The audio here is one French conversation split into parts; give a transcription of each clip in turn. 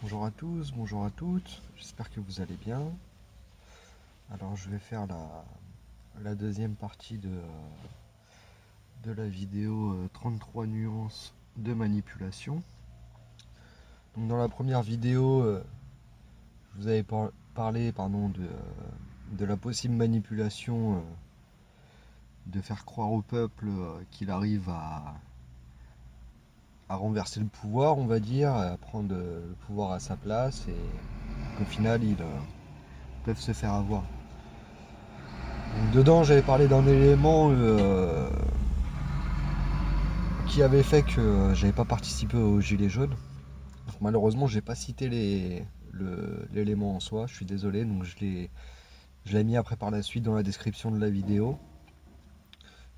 Bonjour à tous, bonjour à toutes, j'espère que vous allez bien. Alors je vais faire la deuxième partie de la vidéo 33 nuances de manipulation. Donc dans la première vidéo, je vous avais parlé de la possible manipulation de faire croire au peuple qu'il arrive à renverser le pouvoir, on va dire, à prendre le pouvoir à sa place et qu'au final ils peuvent se faire avoir. Donc dedans, j'avais parlé d'un élément qui avait fait que j'avais pas participé au Gilet jaune. Donc malheureusement, j'ai pas cité l'élément en soi, je suis désolé, donc je l'ai mis après par la suite dans la description de la vidéo.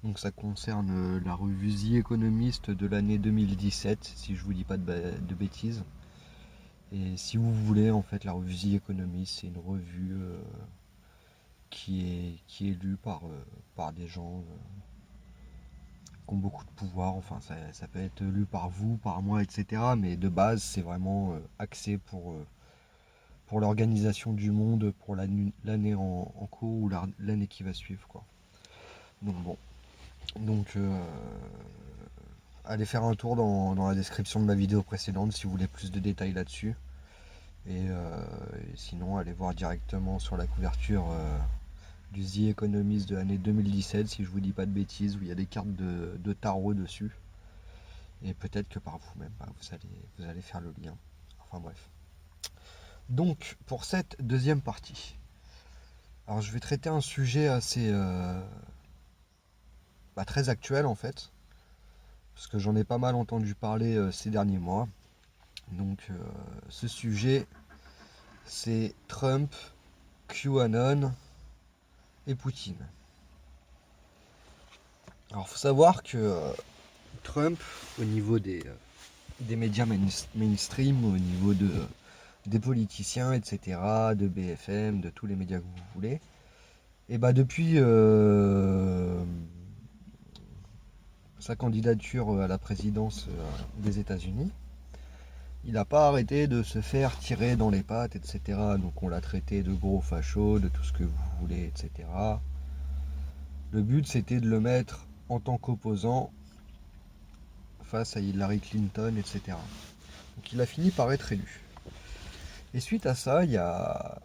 Donc ça concerne la revue The Economist de l'année 2017, si je vous dis pas de bêtises. Et si vous voulez, en fait, la revue The Economist, c'est une revue qui est lue par des gens qui ont beaucoup de pouvoir. Enfin, ça peut être lu par vous, par moi, etc. Mais de base, c'est vraiment axé pour l'organisation du monde pour l'année en cours ou l'année qui va suivre, quoi. Donc bon. Donc allez faire un tour dans la description de ma vidéo précédente si vous voulez plus de détails là-dessus. Et sinon, allez voir directement sur la couverture du The Economist de l'année 2017, si je vous dis pas de bêtises, où il y a des cartes de tarot dessus. Et peut-être que par vous-même, vous allez faire le lien. Enfin bref. Donc, pour cette deuxième partie, alors je vais traiter un sujet assez très actuel en fait, parce que j'en ai pas mal entendu parler ces derniers mois. Donc, ce sujet, c'est Trump, QAnon et Poutine. Alors, faut savoir que Trump, au niveau des médias mainstream, au niveau des politiciens, etc., de BFM, de tous les médias que vous voulez, et bah depuis sa candidature à la présidence des États-Unis, il n'a pas arrêté de se faire tirer dans les pattes, etc. Donc on l'a traité de gros facho, de tout ce que vous voulez, etc. Le but c'était de le mettre en tant qu'opposant face à Hillary Clinton, etc. Donc il a fini par être élu. Et suite à ça, il y a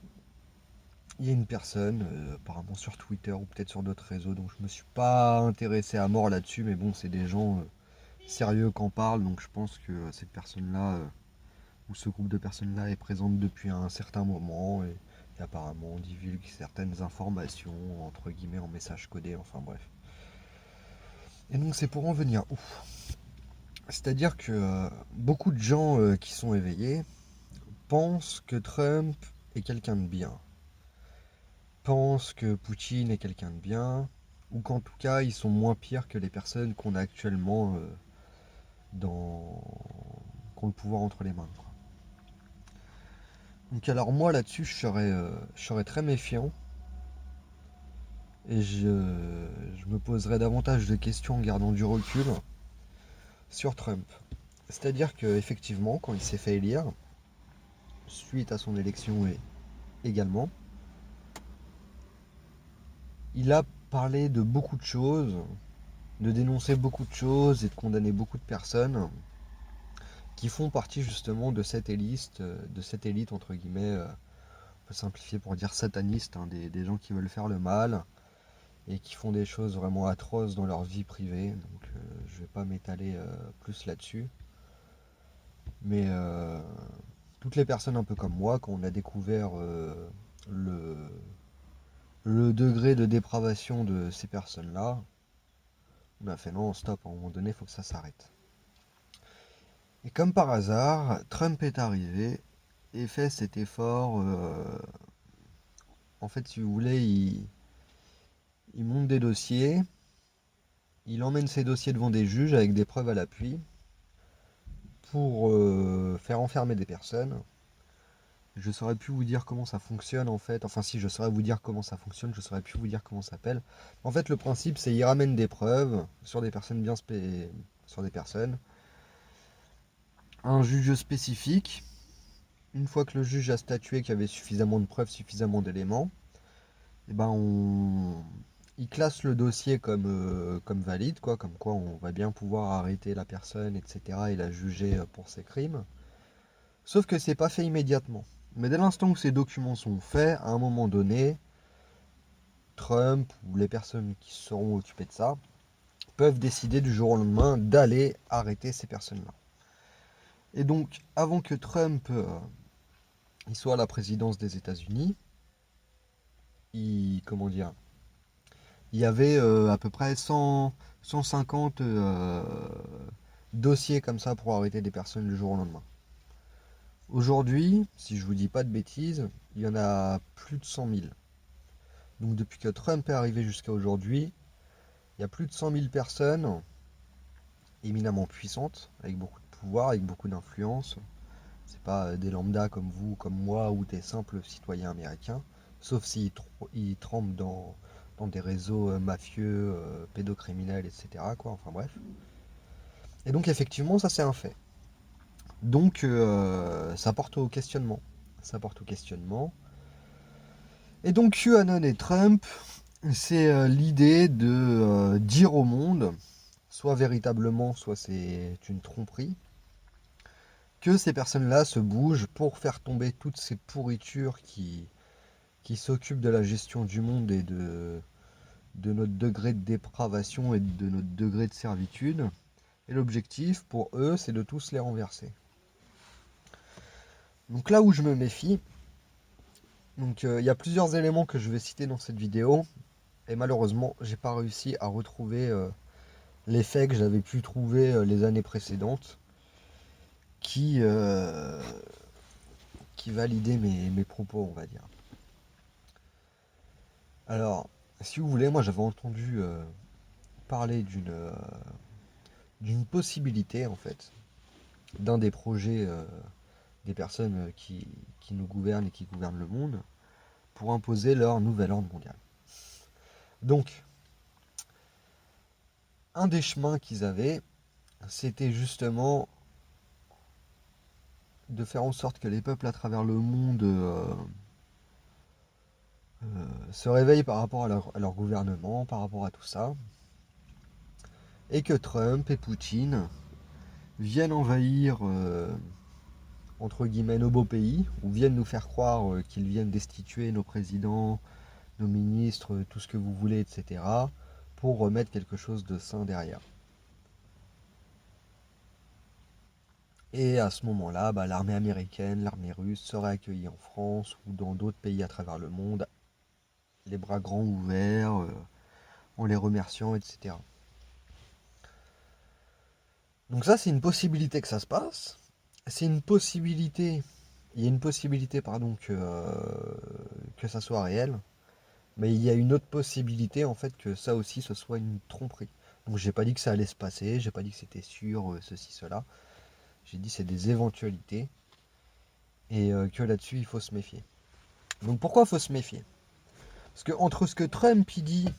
une personne, apparemment sur Twitter ou peut-être sur d'autres réseaux, donc je me suis pas intéressé à mort là-dessus, mais bon, c'est des gens sérieux qu'en parlent, donc je pense que cette personne-là, ou ce groupe de personnes-là est présente depuis un certain moment, et apparemment on divulgue certaines informations, entre guillemets, en message codé, enfin bref. Et donc c'est pour en venir où? C'est-à-dire que beaucoup de gens qui sont éveillés pensent que Trump est quelqu'un de bien, pensent que Poutine est quelqu'un de bien, ou qu'en tout cas ils sont moins pires que les personnes qu'on a actuellement dans... qui ont le pouvoir entre les mains, quoi. Donc alors moi là-dessus je serais très méfiant et je me poserais davantage de questions en gardant du recul sur Trump. C'est-à-dire qu'effectivement quand il s'est fait élire, suite à son élection également, il a parlé de beaucoup de choses, de dénoncer beaucoup de choses et de condamner beaucoup de personnes qui font partie justement de cette élite entre guillemets, on peut simplifier pour dire sataniste, hein, des gens qui veulent faire le mal et qui font des choses vraiment atroces dans leur vie privée. Donc je vais pas m'étaler plus là-dessus. Mais toutes les personnes un peu comme moi, quand on a découvert le, le degré de dépravation de ces personnes-là, on a fait non, stop, à un moment donné, il faut que ça s'arrête. Et comme par hasard, Trump est arrivé et fait cet effort. En fait, si vous voulez, il monte des dossiers, il emmène ces dossiers devant des juges avec des preuves à l'appui pour faire enfermer des personnes. Je saurais plus vous dire comment ça fonctionne en fait. Enfin si, je saurais vous dire comment ça fonctionne, je saurais plus vous dire comment ça s'appelle. En fait, le principe c'est qu'il ramène des preuves sur des personnes sur des personnes, un juge spécifique, une fois que le juge a statué qu'il y avait suffisamment de preuves, suffisamment d'éléments, eh ben il classe le dossier comme valide, quoi, comme quoi on va bien pouvoir arrêter la personne, etc. et la juger pour ses crimes. Sauf que c'est pas fait immédiatement. Mais dès l'instant où ces documents sont faits, à un moment donné, Trump ou les personnes qui seront occupées de ça peuvent décider du jour au lendemain d'aller arrêter ces personnes-là. Et donc, avant que Trump il soit à la présidence des États-Unis, comment dire, il y avait à peu près 150 dossiers comme ça pour arrêter des personnes du jour au lendemain. Aujourd'hui, si je vous dis pas de bêtises, il y en a plus de 100 000. Donc depuis que Trump est arrivé jusqu'à aujourd'hui, il y a plus de 100 000 personnes éminemment puissantes, avec beaucoup de pouvoir, avec beaucoup d'influence. C'est pas des lambda comme vous, comme moi, ou des simples citoyens américains, sauf s'ils trempent dans des réseaux mafieux, pédocriminels, etc., quoi, enfin bref. Et donc effectivement, ça c'est un fait. Donc ça porte au questionnement. Ça porte au questionnement. Et donc QAnon et Trump, c'est l'idée de dire au monde, soit véritablement, soit c'est une tromperie, que ces personnes-là se bougent pour faire tomber toutes ces pourritures qui s'occupent de la gestion du monde et de notre degré de dépravation et de notre degré de servitude. Et l'objectif pour eux, c'est de tous les renverser. Donc là où je me méfie, donc il y a plusieurs éléments que je vais citer dans cette vidéo, et malheureusement, j'ai pas réussi à retrouver les faits que j'avais pu trouver les années précédentes, qui, euh, qui validaient mes propos, on va dire. Alors, si vous voulez, moi j'avais entendu parler d'une possibilité, en fait, d'un des projets des personnes qui nous gouvernent et qui gouvernent le monde, pour imposer leur nouvel ordre mondial. Donc, un des chemins qu'ils avaient, c'était justement de faire en sorte que les peuples à travers le monde se réveillent par rapport à leur gouvernement, par rapport à tout ça, et que Trump et Poutine viennent envahir, entre guillemets, nos beaux pays, ou viennent nous faire croire qu'ils viennent destituer nos présidents, nos ministres, tout ce que vous voulez, etc., pour remettre quelque chose de sain derrière. Et à ce moment-là, bah, l'armée américaine, l'armée russe seraient accueillies en France ou dans d'autres pays à travers le monde, les bras grands ouverts, en les remerciant, etc. Donc ça, c'est une possibilité que ça se passe. C'est une possibilité, il y a une possibilité, pardon, que ça soit réel. Mais il y a une autre possibilité, en fait, que ça aussi, ce soit une tromperie. Donc j'ai pas dit que ça allait se passer, j'ai pas dit que c'était sûr, ceci, cela. J'ai dit c'est des éventualités et que là-dessus, il faut se méfier. Donc pourquoi il faut se méfier? Parce que entre ce que Trump il dit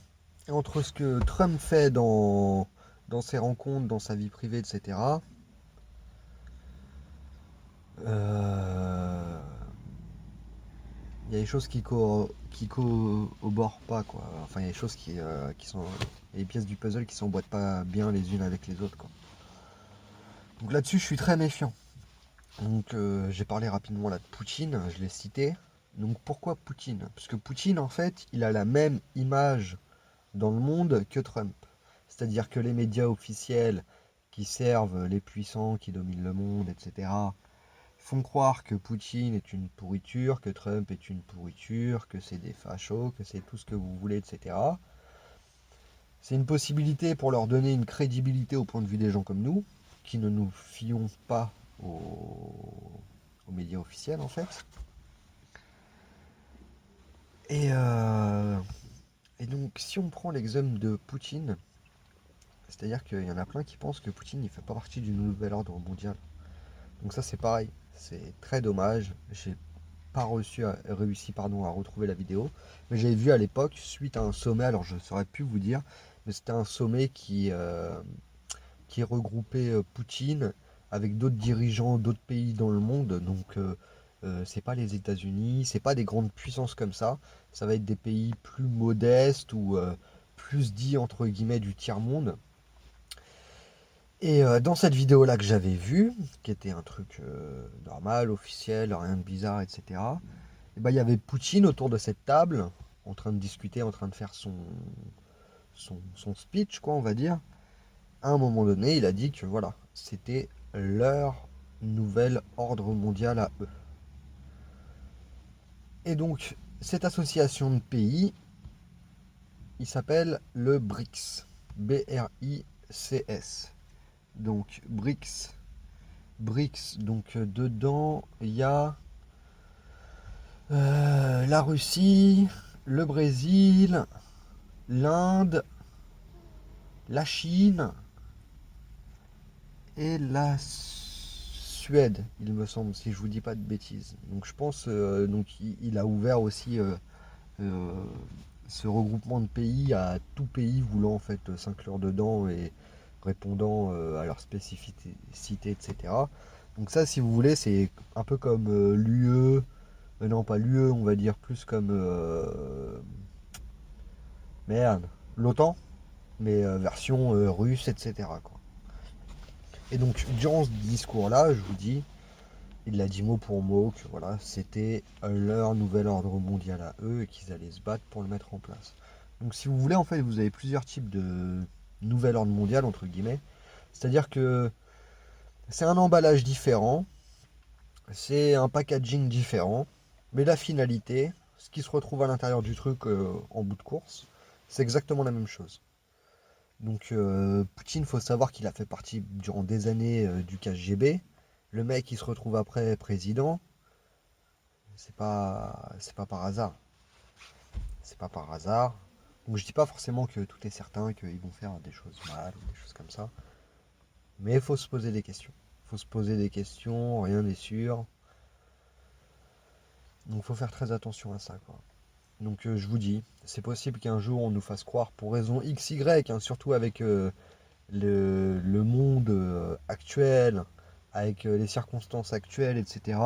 et entre ce que Trump fait dans ses rencontres, dans sa vie privée, etc., euh, il y a des choses qui corroborent pas, quoi. Enfin, il y a des choses qui sont. Il y a des pièces du puzzle qui s'emboîtent pas bien les unes avec les autres, quoi. Donc là-dessus, je suis très méfiant. Donc j'ai parlé rapidement là de Poutine, je l'ai cité. Donc pourquoi Poutine? Parce que Poutine, en fait, il a la même image dans le monde que Trump. C'est-à-dire que les médias officiels qui servent les puissants, qui dominent le monde, etc., font croire que Poutine est une pourriture, que Trump est une pourriture, que c'est des fachos, que c'est tout ce que vous voulez, etc. C'est une possibilité pour leur donner une crédibilité au point de vue des gens comme nous, qui ne nous fions pas aux médias officiels en fait. Et, euh, et donc si on prend l'exemple de Poutine, c'est-à-dire qu'il y en a plein qui pensent que Poutine ne fait pas partie du nouvel ordre mondial. Donc ça c'est pareil, c'est très dommage. J'ai pas réussi à retrouver la vidéo, mais j'avais vu à l'époque, suite à un sommet, alors je ne saurais plus vous dire, mais c'était un sommet qui regroupait Poutine avec d'autres dirigeants d'autres pays dans le monde, donc C'est pas les États-Unis, c'est pas des grandes puissances comme ça. Ça va être des pays plus modestes ou plus dits entre guillemets du tiers-monde. Et dans cette vidéo-là que j'avais vue, qui était un truc normal, officiel, rien de bizarre, etc. Et ben, il y avait Poutine autour de cette table, en train de discuter, en train de faire son speech, quoi, on va dire. À un moment donné, il a dit que voilà, c'était leur nouvel ordre mondial à eux. Et donc, cette association de pays, il s'appelle le BRICS. B-R-I-C-S. Donc, BRICS. BRICS, donc dedans, il y a la Russie, le Brésil, l'Inde, la Chine et la Suède, il me semble, si je vous dis pas de bêtises. Donc je pense, donc il a ouvert aussi euh, ce regroupement de pays à tout pays voulant en fait s'inclure dedans et répondant à leurs spécificités, etc. Donc ça, si vous voulez, c'est un peu comme l'UE, non pas l'UE, on va dire plus comme merde, l'OTAN, mais version russe, etc., quoi. Et donc, durant ce discours-là, je vous dis, il l'a dit mot pour mot que voilà, c'était leur nouvel ordre mondial à eux et qu'ils allaient se battre pour le mettre en place. Donc, si vous voulez, en fait, vous avez plusieurs types de nouvel ordre mondial, entre guillemets. C'est-à-dire que c'est un emballage différent, c'est un packaging différent, mais la finalité, ce qui se retrouve à l'intérieur du truc en bout de course, c'est exactement la même chose. Donc Poutine, faut savoir qu'il a fait partie durant des années du KGB. Le mec, il se retrouve après président. C'est pas par hasard. C'est pas par hasard. Donc je dis pas forcément que tout est certain, qu'ils vont faire des choses mal ou des choses comme ça. Mais il faut se poser des questions. Il faut se poser des questions, rien n'est sûr. Donc il faut faire très attention à ça, quoi. Donc je vous dis, c'est possible qu'un jour on nous fasse croire pour raison X, Y, hein, surtout avec le monde actuel, avec les circonstances actuelles, etc.,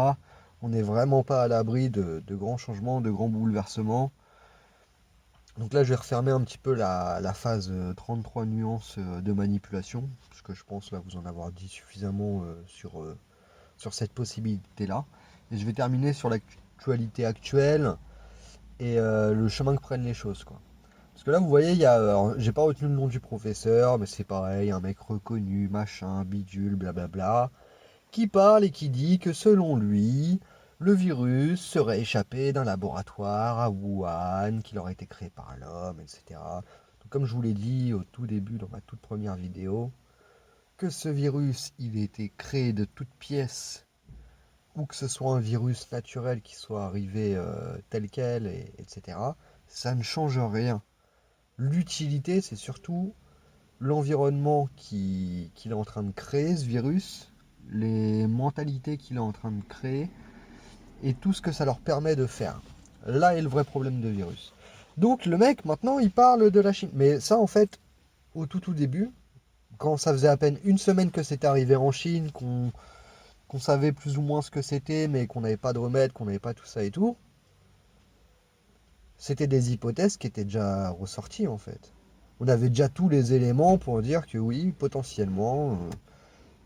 on n'est vraiment pas à l'abri de grands changements, de grands bouleversements. Donc là, je vais refermer un petit peu la phase 33 nuances de manipulation, parce que je pense là vous en avoir dit suffisamment sur cette possibilité-là. Et je vais terminer sur l'actualité actuelle et le chemin que prennent les choses, quoi. Parce que là, vous voyez, il y a. Alors, j'ai pas retenu le nom du professeur, mais c'est pareil, un mec reconnu, machin, bidule, blablabla, qui parle et qui dit que selon lui, le virus serait échappé d'un laboratoire à Wuhan, qu'il aurait été créé par l'homme, etc. Donc, comme je vous l'ai dit au tout début, dans ma toute première vidéo, que ce virus, il ait été créé de toutes pièces, ou que ce soit un virus naturel qui soit arrivé tel quel, etc., ça ne change rien. L'utilité, c'est surtout l'environnement qu'il est en train de créer, ce virus, les mentalités qu'il est en train de créer et tout ce que ça leur permet de faire. Là est le vrai problème de virus. Donc le mec, maintenant, il parle de la Chine. Mais ça, en fait, au tout début, quand ça faisait à peine une semaine que c'était arrivé en Chine, qu'on savait plus ou moins ce que c'était, mais qu'on n'avait pas de remède, qu'on n'avait pas tout ça et tout, c'était des hypothèses qui étaient déjà ressorties, en fait. On avait déjà tous les éléments pour dire que oui, potentiellement,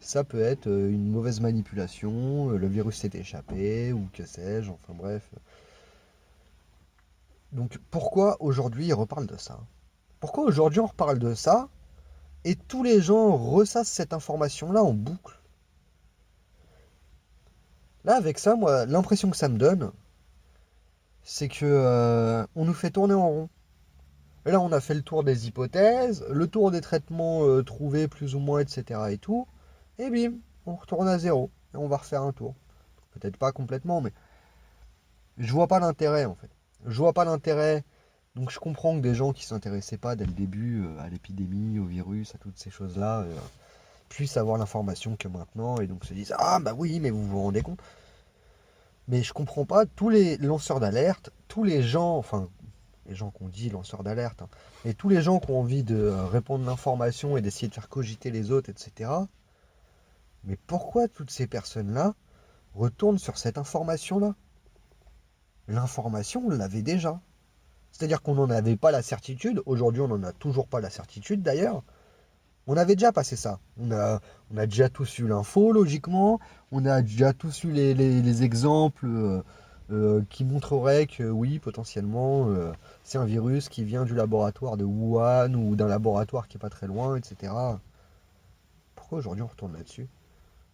ça peut être une mauvaise manipulation, le virus s'est échappé, ou que sais-je, enfin bref. Donc pourquoi aujourd'hui ils reparlent de ça? Pourquoi aujourd'hui on reparle de ça et tous les gens ressassent cette information-là en boucle? Là, avec ça, moi, l'impression que ça me donne, c'est que on nous fait tourner en rond. Et là, on a fait le tour des hypothèses, le tour des traitements trouvés plus ou moins, etc. et tout. Et bim, on retourne à zéro. Et on va refaire un tour. Peut-être pas complètement, mais je vois pas l'intérêt en fait. Je vois pas l'intérêt. Donc je comprends que des gens qui s'intéressaient pas dès le début à l'épidémie, au virus, à toutes ces choses-là, puissent avoir l'information que maintenant et donc se disent ah bah oui, mais vous vous rendez compte. Mais je comprends pas tous les lanceurs d'alerte, tous les gens, enfin les gens qu'on dit lanceurs d'alerte, hein, et tous les gens qui ont envie de répondre l'information et d'essayer de faire cogiter les autres, etc. Mais pourquoi toutes ces personnes-là retourne sur cette information-là. L'information, on l'avait déjà. C'est-à-dire qu'on n'en avait pas la certitude. Aujourd'hui, on n'en a toujours pas la certitude d'ailleurs. On avait déjà passé ça. On a déjà tous eu l'info, logiquement. On a déjà tous eu les exemples qui montreraient que oui, potentiellement, c'est un virus qui vient du laboratoire de Wuhan ou d'un laboratoire qui est pas très loin, etc. Pourquoi aujourd'hui on retourne là-dessus?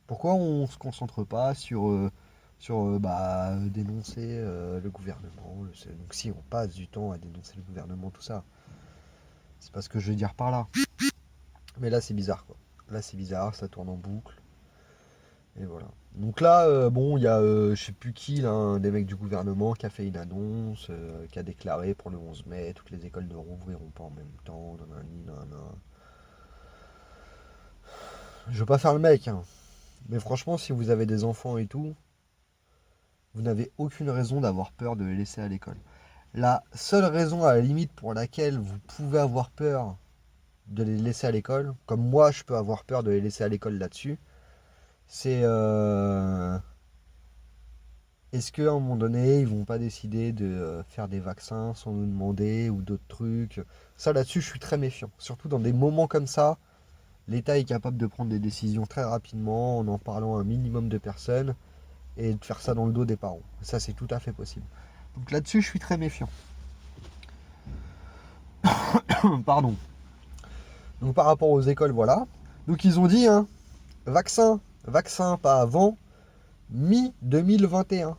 Pourquoi on se concentre pas sur dénoncer le gouvernement? Donc si on passe du temps à dénoncer le gouvernement, tout ça, c'est pas ce que je veux dire par là. Mais là c'est bizarre quoi. Là c'est bizarre, ça tourne en boucle. Et voilà. Donc là, bon, il y a je sais plus qui, là, un des mecs du gouvernement qui a fait une annonce, qui a déclaré pour le 11 mai, toutes les écoles ne rouvriront pas en même temps, nanani, nanana. Je veux pas faire le mec, hein. Mais franchement, si vous avez des enfants et tout, vous n'avez aucune raison d'avoir peur de les laisser à l'école. La seule raison à la limite pour laquelle vous pouvez avoir peur de les laisser à l'école, comme moi je peux avoir peur de les laisser à l'école là-dessus, c'est est-ce qu'à un moment donné ils vont pas décider de faire des vaccins sans nous demander ou d'autres trucs. Ça là-dessus je suis très méfiant. Surtout dans des moments comme ça, l'État est capable de prendre des décisions très rapidement en parlant à un minimum de personnes et de faire ça dans le dos des parents. Ça c'est tout à fait possible. Donc là-dessus je suis très méfiant. Pardon. Donc par rapport aux écoles, voilà. Donc ils ont dit, hein, vaccin pas avant mi-2021.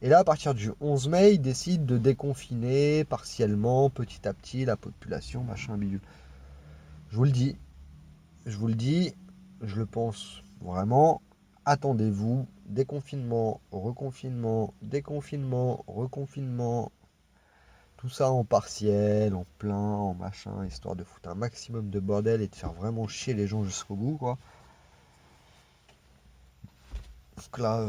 Et là, à partir du 11 mai, ils décident de déconfiner partiellement, petit à petit, la population, machin, bidule. Je vous le dis, je vous le dis, je le pense vraiment. Attendez-vous, déconfinement, reconfinement, déconfinement, reconfinement, tout ça en partiel, en plein, en machin, histoire de foutre un maximum de bordel et de faire vraiment chier les gens jusqu'au bout, quoi. Donc là,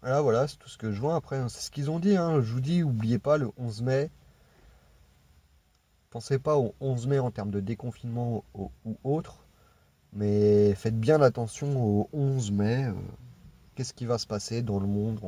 là, voilà, c'est tout ce que je vois. Après, c'est ce qu'ils ont dit, hein. Je vous dis, oubliez pas le 11 mai. Pensez pas au 11 mai en termes de déconfinement ou autre, mais faites bien attention au 11 mai. Qu'est-ce qui va se passer dans le monde